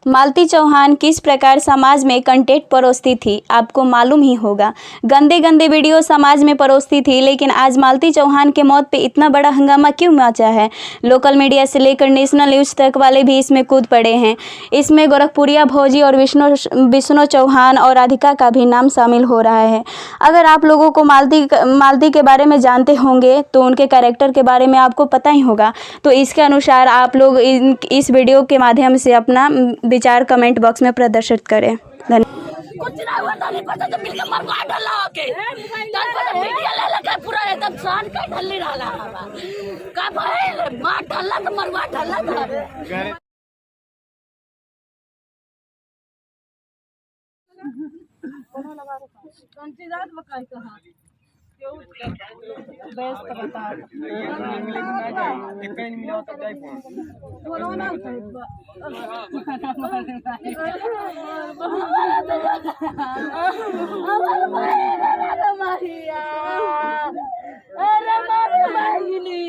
मालती चौहान किस प्रकार समाज में कंटेंट परोसती थी आपको मालूम ही होगा। गंदे गंदे वीडियो समाज में परोसती थी, लेकिन आज मालती चौहान के मौत पे इतना बड़ा हंगामा क्यों मचा है। लोकल मीडिया से लेकर नेशनल न्यूज़ तक वाले भी इसमें कूद पड़े हैं। इसमें गोरखपुरिया भौजी और विष्णु चौहान और राधिका का भी नाम शामिल हो रहा है। अगर आप लोगों को मालती के बारे में जानते होंगे तो उनके कैरेक्टर के बारे में आपको पता ही होगा। तो इसके अनुसार आप लोग इस वीडियो के माध्यम से अपना विचार कमेंट बॉक्स में प्रदर्शित करें। कुछ ना हुआ तो नहीं पता तो मिलके मरवा डाला के तब मीडिया ले लगा पूरा एकदम शान का ढल्ली डाला का भाई मार डाला तो मरवा डाला था। कौन सी रात मकाई कहां बेस पर बता एक नहीं मिला तब जाई बोलो ना मारिया अरे मारे मांगली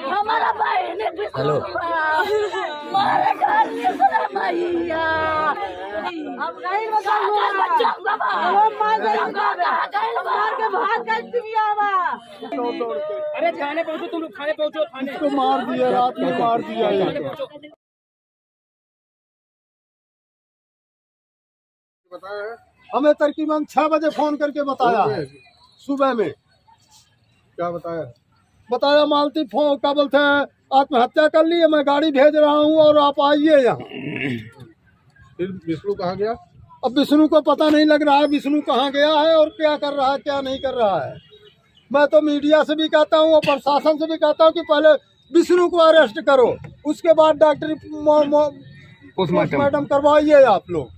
हमारा भाई ने मारे डालिए मैया अब नहीं अरे थाने पहुंचो तुम लोग, थाने पहुंचो, थाने तो मार दिया, रात में मार दिया। हमें तकरीबन 6 बजे फोन करके बताया है सुबह में। क्या बताया मालती फोन क्या बोलते हैं आत्महत्या कर ली है, मैं गाड़ी भेज रहा हूँ और आप आइए यहाँ। फिर विष्णु कहाँ गया? अब विष्णु को पता नहीं लग रहा है विष्णु कहाँ गया है और क्या कर रहा है क्या नहीं कर रहा है। मैं तो मीडिया से भी कहता हूँ और प्रशासन से भी कहता हूँ कि पहले विष्णु को अरेस्ट करो, उसके बाद डॉक्टरी पोस्टमार्टम करवाइए आप लोग।